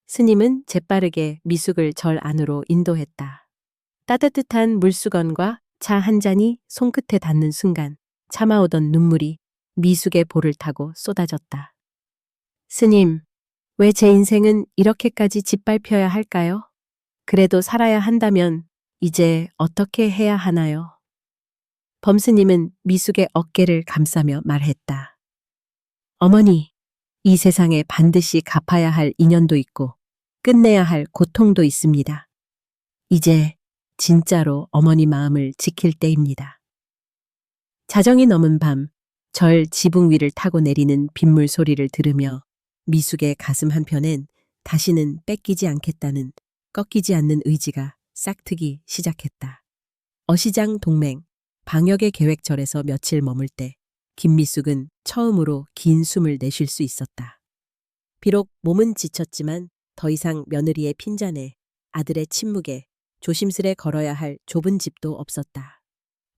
스님은 재빠르게 미숙을 절 안으로 인도했다. 따뜻한 물수건과 차 한 잔이 손끝에 닿는 순간 참아오던 눈물이 미숙의 볼을 타고 쏟아졌다. 스님, 왜 제 인생은 이렇게까지 짓밟혀야 할까요? 그래도 살아야 한다면 이제 어떻게 해야 하나요? 범스님은 미숙의 어깨를 감싸며 말했다. 어머니, 이 세상에 반드시 갚아야 할 인연도 있고 끝내야 할 고통도 있습니다. 이제 진짜로 어머니 마음을 지킬 때입니다. 자정이 넘은 밤, 절 지붕 위를 타고 내리는 빗물 소리를 들으며 미숙의 가슴 한편엔 다시는 뺏기지 않겠다는 꺾이지 않는 의지가 싹트기 시작했다. 어시장 동맹, 방역의 계획절에서 며칠 머물 때 김미숙은 처음으로 긴 숨을 내쉴 수 있었다. 비록 몸은 지쳤지만 더 이상 며느리의 핀잔에 아들의 침묵에 조심스레 걸어야 할 좁은 집도 없었다.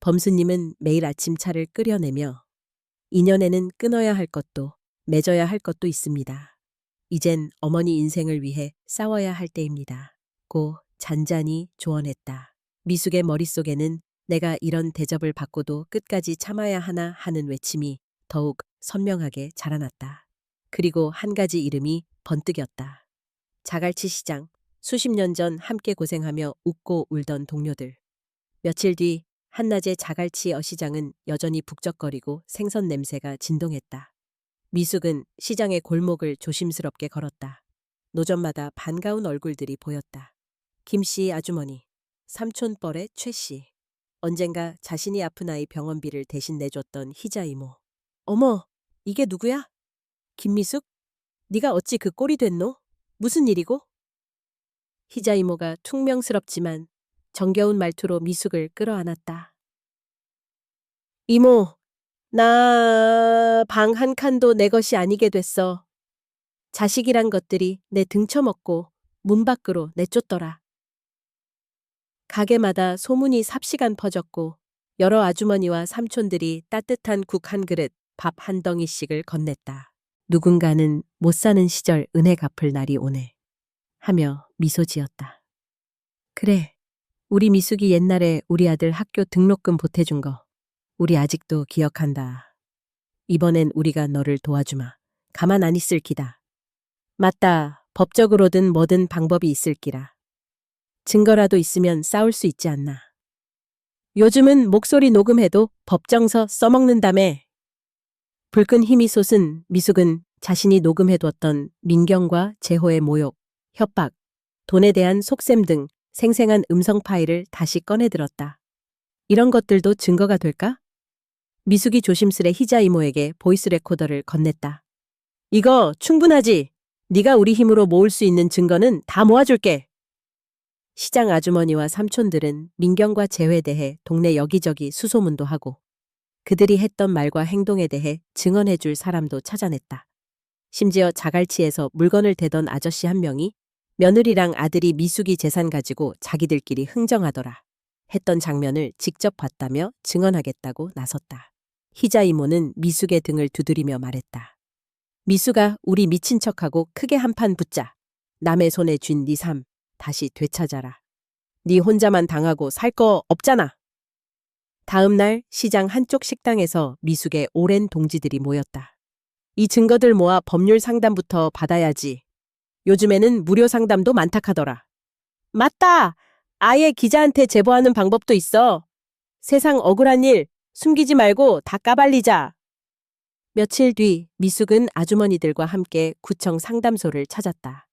범수님은 매일 아침 차를 끓여내며 인연에는 끊어야 할 것도 맺어야 할 것도 있습니다. 이젠 어머니 인생을 위해 싸워야 할 때입니다. 고 잔잔히 조언했다. 미숙의 머릿속에는 내가 이런 대접을 받고도 끝까지 참아야 하나 하는 외침이 더욱 선명하게 자라났다. 그리고 한 가지 이름이 번뜩였다. 자갈치 시장, 수십 년 전 함께 고생하며 웃고 울던 동료들. 며칠 뒤 한낮의 자갈치 어시장은 여전히 북적거리고 생선 냄새가 진동했다. 미숙은 시장의 골목을 조심스럽게 걸었다. 노점마다 반가운 얼굴들이 보였다. 김씨 아주머니, 삼촌뻘의 최씨, 언젠가 자신이 아픈 아이 병원비를 대신 내줬던 희자 이모. 어머, 이게 누구야? 김미숙? 네가 어찌 그 꼴이 됐노? 무슨 일이고? 희자 이모가 퉁명스럽지만 정겨운 말투로 미숙을 끌어안았다. 이모, 나 방 한 칸도 내 것이 아니게 됐어. 자식이란 것들이 내 등쳐먹고 문 밖으로 내쫓더라. 가게마다 소문이 삽시간 퍼졌고 여러 아주머니와 삼촌들이 따뜻한 국 한 그릇, 밥 한 덩이씩을 건넸다. 누군가는 못 사는 시절 은혜 갚을 날이 오네. 하며 미소 지었다. 그래, 우리 미숙이 옛날에 우리 아들 학교 등록금 보태준 거 우리 아직도 기억한다. 이번엔 우리가 너를 도와주마. 가만 안 있을 기다. 맞다. 법적으로든 뭐든 방법이 있을 기라. 증거라도 있으면 싸울 수 있지 않나. 요즘은 목소리 녹음해도 법정서 써먹는다며. 불끈 힘이 솟은 미숙은 자신이 녹음해두었던 민경과 재호의 모욕, 협박, 돈에 대한 속셈 등 생생한 음성 파일을 다시 꺼내들었다. 이런 것들도 증거가 될까? 미숙이 조심스레 희자 이모에게 보이스 레코더를 건넸다. 이거 충분하지? 네가 우리 힘으로 모을 수 있는 증거는 다 모아줄게. 시장 아주머니와 삼촌들은 민경과 재회에 대해 동네 여기저기 수소문도 하고 그들이 했던 말과 행동에 대해 증언해줄 사람도 찾아냈다. 심지어 자갈치에서 물건을 대던 아저씨 한 명이 며느리랑 아들이 미숙이 재산 가지고 자기들끼리 흥정하더라 했던 장면을 직접 봤다며 증언하겠다고 나섰다. 희자 이모는 미숙의 등을 두드리며 말했다. 미숙아, 우리 미친 척하고 크게 한판 붙자. 남의 손에 쥔 네 삶 다시 되찾아라. 네 혼자만 당하고 살 거 없잖아. 다음 날 시장 한쪽 식당에서 미숙의 오랜 동지들이 모였다. 이 증거들 모아 법률 상담부터 받아야지. 요즘에는 무료 상담도 많다 카더라. 맞다! 아예 기자한테 제보하는 방법도 있어. 세상 억울한 일 숨기지 말고 다 까발리자. 며칠 뒤 미숙은 아주머니들과 함께 구청 상담소를 찾았다.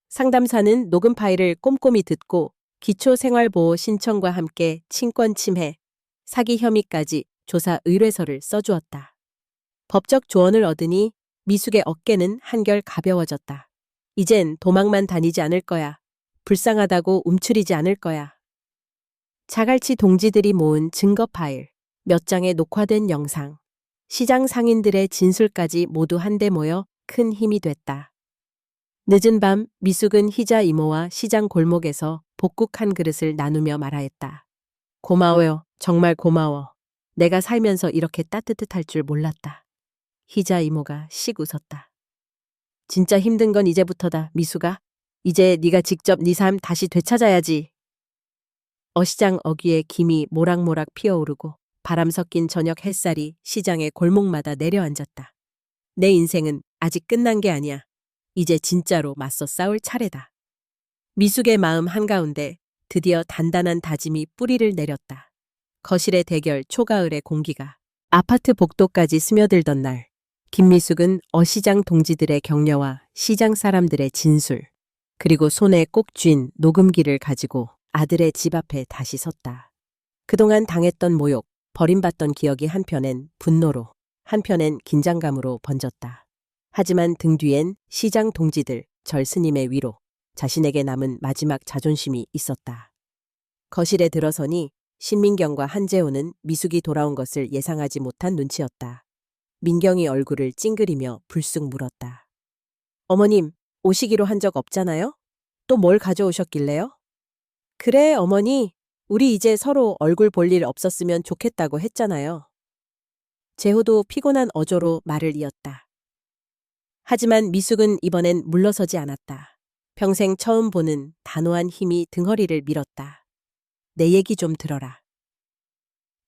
상담사는 녹음 파일을 꼼꼼히 듣고 기초생활보호 신청과 함께 친권 침해, 사기 혐의까지 조사 의뢰서를 써주었다. 법적 조언을 얻으니 미숙의 어깨는 한결 가벼워졌다. 이젠 도망만 다니지 않을 거야. 불쌍하다고 움츠리지 않을 거야. 자갈치 동지들이 모은 증거 파일, 몇 장의 녹화된 영상, 시장 상인들의 진술까지 모두 한데 모여 큰 힘이 됐다. 늦은 밤 미숙은 희자 이모와 시장 골목에서 복국 한 그릇을 나누며 말하였다. 고마워요. 정말 고마워. 내가 살면서 이렇게 따뜻할 줄 몰랐다. 희자 이모가 씩 웃었다. 진짜 힘든 건 이제부터다, 미숙아. 이제 네가 직접 네 삶 다시 되찾아야지. 어시장 어귀에 김이 모락모락 피어오르고 바람 섞인 저녁 햇살이 시장의 골목마다 내려앉았다. 내 인생은 아직 끝난 게 아니야. 이제 진짜로 맞서 싸울 차례다. 미숙의 마음 한가운데 드디어 단단한 다짐이 뿌리를 내렸다. 거실의 대결 초가을의 공기가 아파트 복도까지 스며들던 날, 김미숙은 어시장 동지들의 격려와 시장 사람들의 진술, 그리고 손에 꼭 쥔 녹음기를 가지고 아들의 집 앞에 다시 섰다. 그동안 당했던 모욕, 버림받던 기억이 한편엔 분노로, 한편엔 긴장감으로 번졌다. 하지만 등 뒤엔 시장 동지들, 절 스님의 위로, 자신에게 남은 마지막 자존심이 있었다. 거실에 들어서니 신민경과 한재호는 미숙이 돌아온 것을 예상하지 못한 눈치였다. 민경이 얼굴을 찡그리며 불쑥 물었다. 어머님, 오시기로 한 적 없잖아요? 또 뭘 가져오셨길래요? 그래, 어머니. 우리 이제 서로 얼굴 볼 일 없었으면 좋겠다고 했잖아요. 재호도 피곤한 어조로 말을 이었다. 하지만 미숙은 이번엔 물러서지 않았다. 평생 처음 보는 단호한 힘이 등허리를 밀었다. 내 얘기 좀 들어라.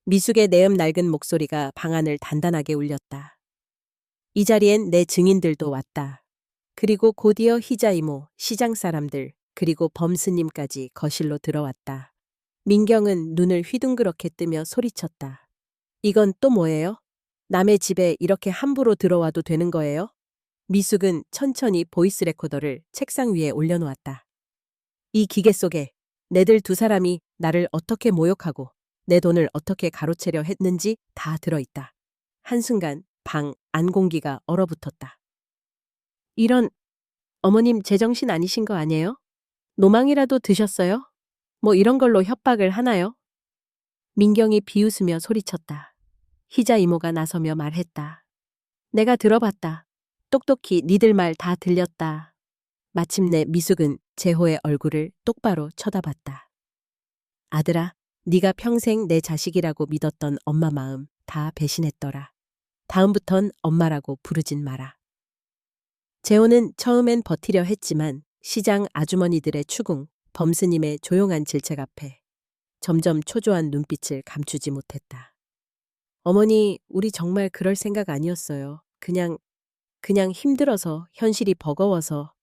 미숙의 내음 낡은 목소리가 방 안을 단단하게 울렸다. 이 자리엔 내 증인들도 왔다. 그리고 곧이어 희자 이모, 시장 사람들, 그리고 범스님까지 거실로 들어왔다. 민경은 눈을 휘둥그렇게 뜨며 소리쳤다. 이건 또 뭐예요? 남의 집에 이렇게 함부로 들어와도 되는 거예요? 미숙은 천천히 보이스 레코더를 책상 위에 올려놓았다. 이 기계 속에 내들 두 사람이 나를 어떻게 모욕하고 내 돈을 어떻게 가로채려 했는지 다 들어있다. 한순간 방 안 공기가 얼어붙었다. 이런, 어머님 제정신 아니신 거 아니에요? 노망이라도 드셨어요? 뭐 이런 걸로 협박을 하나요? 민경이 비웃으며 소리쳤다. 희자 이모가 나서며 말했다. 내가 들어봤다. 똑똑히 니들 말 다 들렸다. 마침내 미숙은 재호의 얼굴을 똑바로 쳐다봤다. 아들아, 네가 평생 내 자식이라고 믿었던 엄마 마음 다 배신했더라. 다음부턴 엄마라고 부르진 마라. 재호는 처음엔 버티려 했지만 시장 아주머니들의 추궁, 범스님의 조용한 질책 앞에 점점 초조한 눈빛을 감추지 못했다. 어머니, 우리 정말 그럴 생각 아니었어요. 그냥 힘들어서, 현실이 버거워서.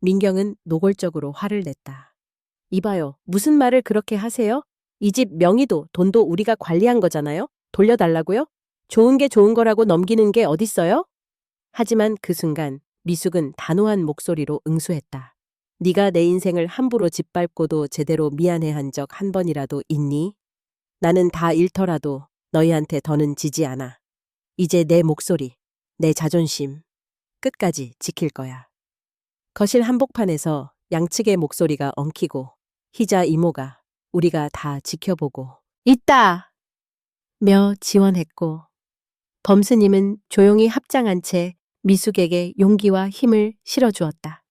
민경은 노골적으로 화를 냈다. 이봐요, 무슨 말을 그렇게 하세요? 이 집 명의도 돈도 우리가 관리한 거잖아요? 돌려달라고요? 좋은 게 좋은 거라고 넘기는 게 어딨어요? 하지만 그 순간 미숙은 단호한 목소리로 응수했다. 네가 내 인생을 함부로 짓밟고도 제대로 미안해한 적 한 번이라도 있니? 나는 다 잃더라도 너희한테 더는 지지 않아. 이제 내 목소리, 내 자존심 끝까지 지킬 거야. 거실 한복판에서 양측의 목소리가 엉키고 희자 이모가 우리가 다 지켜보고 있다! 며 지원했고 범스님은 조용히 합장한 채 미숙에게 용기와 힘을 실어주었다.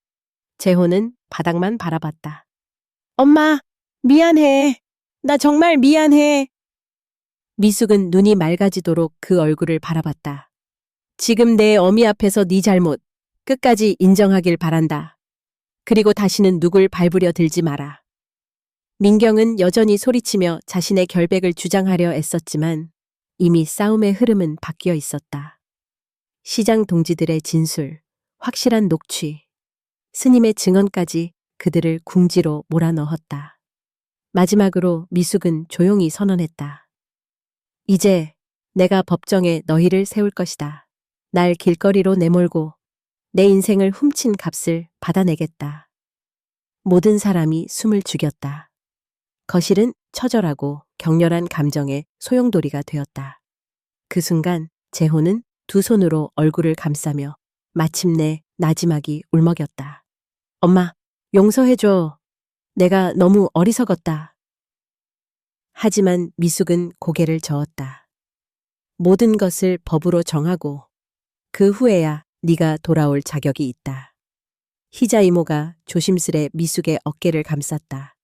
재호는 바닥만 바라봤다. 엄마, 미안해. 나 정말 미안해. 미숙은 눈이 맑아지도록 그 얼굴을 바라봤다. 지금 내 어미 앞에서 네 잘못 끝까지 인정하길 바란다. 그리고 다시는 누굴 밟으려 들지 마라. 민경은 여전히 소리치며 자신의 결백을 주장하려 애썼지만 이미 싸움의 흐름은 바뀌어 있었다. 시장 동지들의 진술, 확실한 녹취, 스님의 증언까지 그들을 궁지로 몰아넣었다. 마지막으로 미숙은 조용히 선언했다. 이제 내가 법정에 너희를 세울 것이다. 날 길거리로 내몰고 내 인생을 훔친 값을 받아내겠다. 모든 사람이 숨을 죽였다. 거실은 처절하고 격렬한 감정의 소용돌이가 되었다. 그 순간 재호는 두 손으로 얼굴을 감싸며 마침내 나지막이 울먹였다. 엄마, 용서해줘. 내가 너무 어리석었다. 하지만 미숙은 고개를 저었다. 모든 것을 법으로 정하고 그 후에야 네가 돌아올 자격이 있다. 희자 이모가 조심스레 미숙의 어깨를 감쌌다.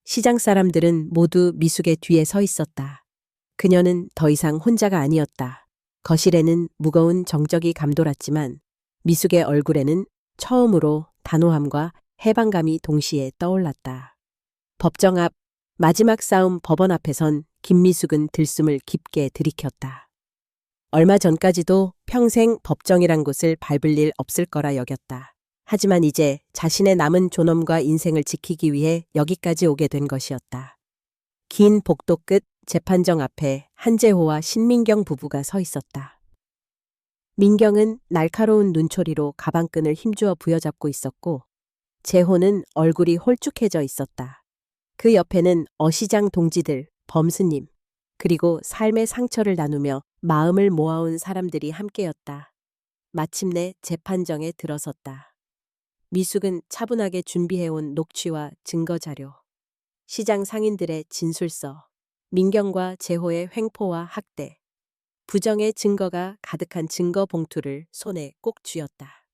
시장 사람들은 모두 미숙의 뒤에 서 있었다. 그녀는 더 이상 혼자가 아니었다. 거실에는 무거운 정적이 감돌았지만 미숙의 얼굴에는 처음으로 단호함과 해방감이 동시에 떠올랐다. 법정 앞 마지막 싸움 법원 앞에선 김미숙은 들숨을 깊게 들이켰다. 얼마 전까지도 평생 법정이란 곳을 밟을 일 없을 거라 여겼다. 하지만 이제 자신의 남은 존엄과 인생을 지키기 위해 여기까지 오게 된 것이었다. 긴 복도 끝 재판정 앞에 한재호와 신민경 부부가 서 있었다. 민경은 날카로운 눈초리로 가방끈을 힘주어 부여잡고 있었고 재호는 얼굴이 홀쭉해져 있었다. 그 옆에는 어시장 동지들, 범스님, 그리고 삶의 상처를 나누며 마음을 모아온 사람들이 함께였다. 마침내 재판정에 들어섰다. 미숙은 차분하게 준비해온 녹취와 증거자료, 시장 상인들의 진술서, 민경과 재호의 횡포와 학대, 부정의 증거가 가득한 증거 봉투를 손에 꼭 쥐었다.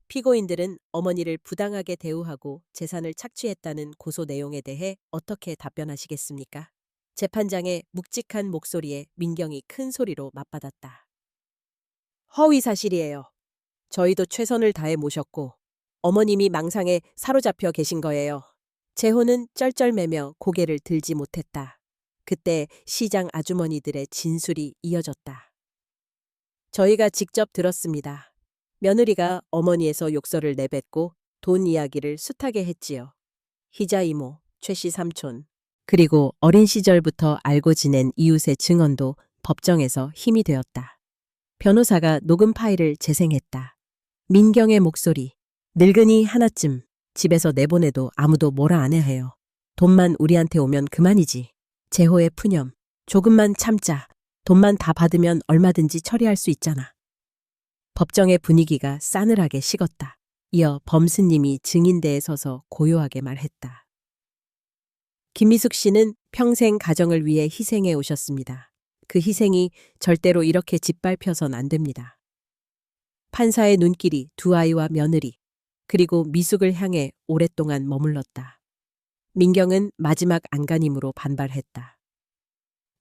피고인들은 어머니를 부당하게 대우하고 재산을 착취했다는 고소 내용에 대해 어떻게 답변하시겠습니까? 재판장의 묵직한 목소리에 민경이 큰 소리로 맞받았다. 허위 사실이에요. 저희도 최선을 다해 모셨고 어머님이 망상에 사로잡혀 계신 거예요. 재호는 쩔쩔매며 고개를 들지 못했다. 그때 시장 아주머니들의 진술이 이어졌다. 저희가 직접 들었습니다. 며느리가 어머니에서 욕설을 내뱉고 돈 이야기를 숱하게 했지요. 희자 이모, 최씨 삼촌, 그리고 어린 시절부터 알고 지낸 이웃의 증언도 법정에서 힘이 되었다. 변호사가 녹음 파일을 재생했다. 민경의 목소리, 늙은이 하나쯤 집에서 내보내도 아무도 뭐라 안 해요. 돈만 우리한테 오면 그만이지. 재호의 푸념, 조금만 참자. 돈만 다 받으면 얼마든지 처리할 수 있잖아. 법정의 분위기가 싸늘하게 식었다. 이어 범스님이 증인대에 서서 고요하게 말했다. 김미숙 씨는 평생 가정을 위해 희생해 오셨습니다. 그 희생이 절대로 이렇게 짓밟혀선 안 됩니다. 판사의 눈길이 두 아이와 며느리, 그리고 미숙을 향해 오랫동안 머물렀다. 민경은 마지막 안간힘으로 반발했다.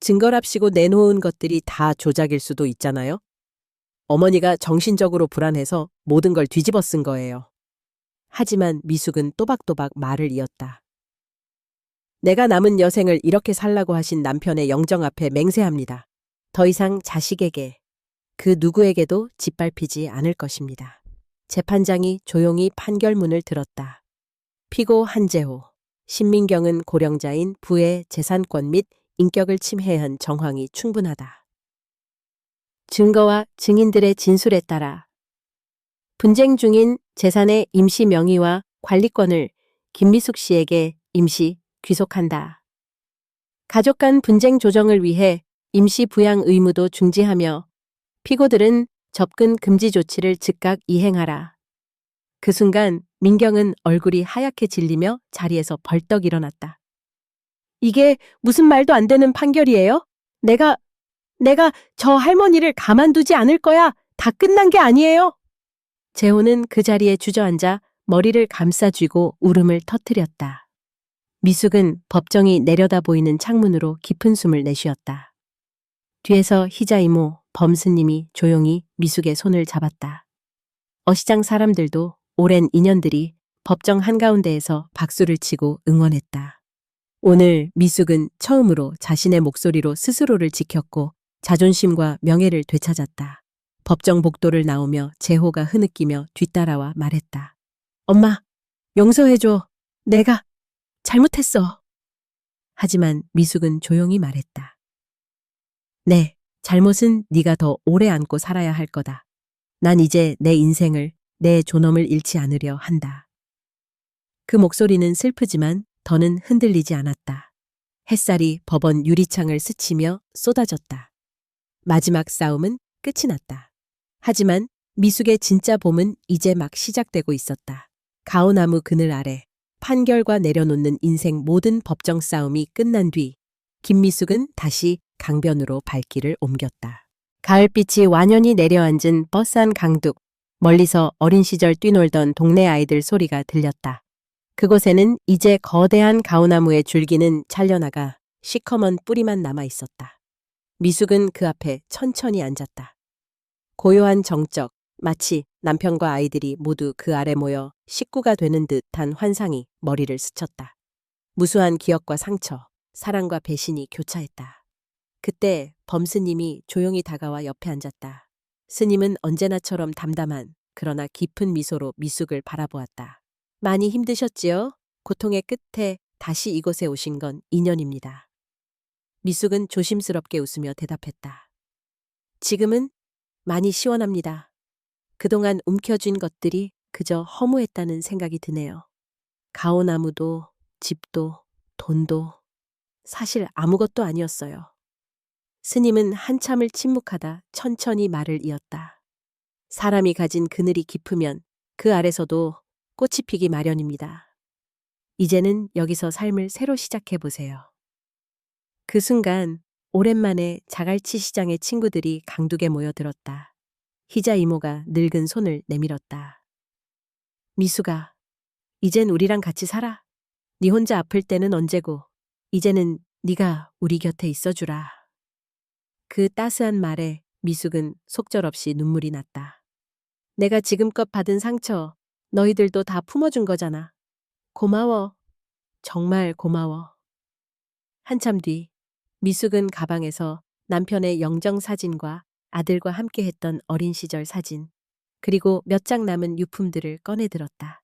증거랍시고 내놓은 것들이 다 조작일 수도 있잖아요? 어머니가 정신적으로 불안해서 모든 걸 뒤집어 쓴 거예요. 하지만 미숙은 또박또박 말을 이었다. 내가 남은 여생을 이렇게 살라고 하신 남편의 영정 앞에 맹세합니다. 더 이상 자식에게, 그 누구에게도 짓밟히지 않을 것입니다. 재판장이 조용히 판결문을 들었다. 피고 한재호, 신민경은 고령자인 부의 재산권 및 인격을 침해한 정황이 충분하다. 증거와 증인들의 진술에 따라 분쟁 중인 재산의 임시 명의와 관리권을 김미숙 씨에게 임시 귀속한다. 가족 간 분쟁 조정을 위해 임시 부양 의무도 중지하며 피고들은 접근 금지 조치를 즉각 이행하라. 그 순간 민경은 얼굴이 하얗게 질리며 자리에서 벌떡 일어났다. 이게 무슨 말도 안 되는 판결이에요? 내가 저 할머니를 가만두지 않을 거야. 다 끝난 게 아니에요. 재호는 그 자리에 주저앉아 머리를 감싸쥐고 울음을 터뜨렸다. 미숙은 법정이 내려다 보이는 창문으로 깊은 숨을 내쉬었다. 뒤에서 희자 이모, 범스님이 조용히 미숙의 손을 잡았다. 어시장 사람들도 오랜 인연들이 법정 한가운데에서 박수를 치고 응원했다. 오늘 미숙은 처음으로 자신의 목소리로 스스로를 지켰고 자존심과 명예를 되찾았다. 법정 복도를 나오며 재호가 흐느끼며 뒤따라와 말했다. 엄마, 용서해줘. 내가 잘못했어. 하지만 미숙은 조용히 말했다. 네, 잘못은 네가 더 오래 안고 살아야 할 거다. 난 이제 내 인생을, 내 존엄을 잃지 않으려 한다. 그 목소리는 슬프지만 더는 흔들리지 않았다. 햇살이 법원 유리창을 스치며 쏟아졌다. 마지막 싸움은 끝이 났다. 하지만 미숙의 진짜 봄은 이제 막 시작되고 있었다. 가오나무 그늘 아래 판결과 내려놓는 인생 모든 법정 싸움이 끝난 뒤 김미숙은 다시 강변으로 발길을 옮겼다. 가을빛이 완연히 내려앉은 버스 안 강둑, 멀리서 어린 시절 뛰놀던 동네 아이들 소리가 들렸다. 그곳에는 이제 거대한 가오나무의 줄기는 잘려나가 시커먼 뿌리만 남아 있었다. 미숙은 그 앞에 천천히 앉았다. 고요한 정적, 마치 남편과 아이들이 모두 그 아래 모여 식구가 되는 듯한 환상이 머리를 스쳤다. 무수한 기억과 상처, 사랑과 배신이 교차했다. 그때 범스님이 조용히 다가와 옆에 앉았다. 스님은 언제나처럼 담담한 그러나 깊은 미소로 미숙을 바라보았다. 많이 힘드셨지요? 고통의 끝에 다시 이곳에 오신 건 인연입니다. 미숙은 조심스럽게 웃으며 대답했다. 지금은 많이 시원합니다. 그동안 움켜쥔 것들이 그저 허무했다는 생각이 드네요. 가오나무도, 집도, 돈도 사실 아무것도 아니었어요. 스님은 한참을 침묵하다 천천히 말을 이었다. 사람이 가진 그늘이 깊으면 그 아래서도 꽃이 피기 마련입니다. 이제는 여기서 삶을 새로 시작해 보세요. 그 순간 오랜만에 자갈치 시장의 친구들이 강둑에 모여들었다. 희자 이모가 늙은 손을 내밀었다. 미숙아, 이젠 우리랑 같이 살아. 네 혼자 아플 때는 언제고 이제는 네가 우리 곁에 있어주라. 그 따스한 말에 미숙은 속절없이 눈물이 났다. 내가 지금껏 받은 상처 너희들도 다 품어준 거잖아. 고마워. 정말 고마워. 한참 뒤 미숙은 가방에서 남편의 영정 사진과 아들과 함께 했던 어린 시절 사진, 그리고 몇 장 남은 유품들을 꺼내 들었다.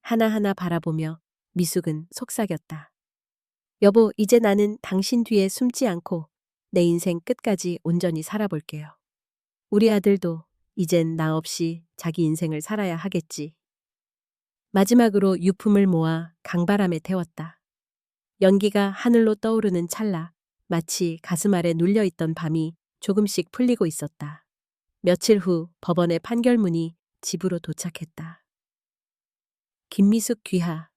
하나하나 바라보며 미숙은 속삭였다. 여보, 이제 나는 당신 뒤에 숨지 않고 내 인생 끝까지 온전히 살아볼게요. 우리 아들도 이젠 나 없이 자기 인생을 살아야 하겠지. 마지막으로 유품을 모아 강바람에 태웠다. 연기가 하늘로 떠오르는 찰나 마치 가슴 아래 눌려있던 밤이 조금씩 풀리고 있었다. 며칠 후 법원의 판결문이 집으로 도착했다. 김미숙 귀하,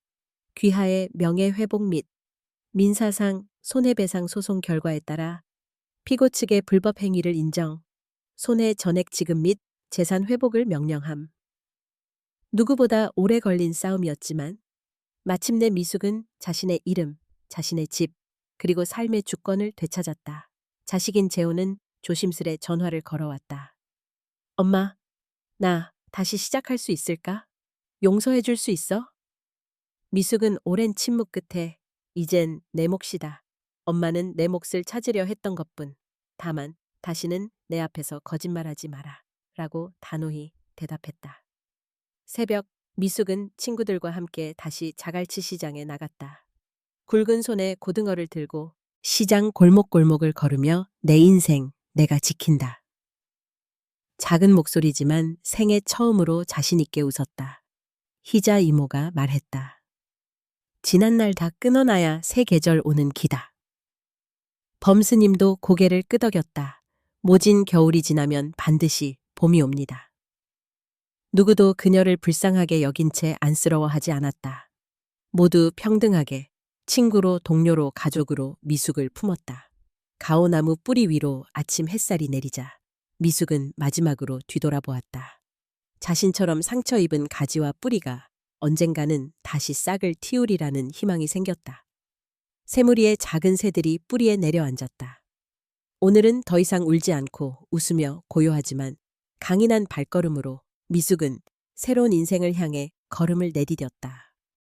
귀하의 명예회복 및 민사상 손해배상 소송 결과에 따라 피고 측의 불법 행위를 인정, 손해 전액 지급 및 재산 회복을 명령함. 누구보다 오래 걸린 싸움이었지만 마침내 미숙은 자신의 이름, 자신의 집, 그리고 삶의 주권을 되찾았다. 자식인 재호는 조심스레 전화를 걸어왔다. 엄마, 나 다시 시작할 수 있을까? 용서해 줄 수 있어? 미숙은 오랜 침묵 끝에 이젠 내 몫이다. 엄마는 내 몫을 찾으려 했던 것뿐. 다만 다시는 내 앞에서 거짓말하지 마라. 라고 단호히 대답했다. 새벽 미숙은 친구들과 함께 다시 자갈치 시장에 나갔다. 굵은 손에 고등어를 들고 시장 골목골목을 걸으며 내 인생 내가 지킨다. 작은 목소리지만 생애 처음으로 자신 있게 웃었다. 희자 이모가 말했다. 지난날 다 끊어놔야 새 계절 오는 기다. 범스님도 고개를 끄덕였다. 모진 겨울이 지나면 반드시 봄이 옵니다. 누구도 그녀를 불쌍하게 여긴 채 안쓰러워하지 않았다. 모두 평등하게 친구로 동료로 가족으로 미숙을 품었다. 가오나무 뿌리 위로 아침 햇살이 내리자 미숙은 마지막으로 뒤돌아보았다. 자신처럼 상처 입은 가지와 뿌리가 언젠가는 다시 싹을 틔우리라는 희망이 생겼다. 새무리의 작은 새들이 뿌리에 내려앉았다. 오늘은 더 이상 울지 않고 웃으며 고요하지만 강인한 발걸음으로 미숙은 새로운 인생을 향해 걸음을 내디뎠다.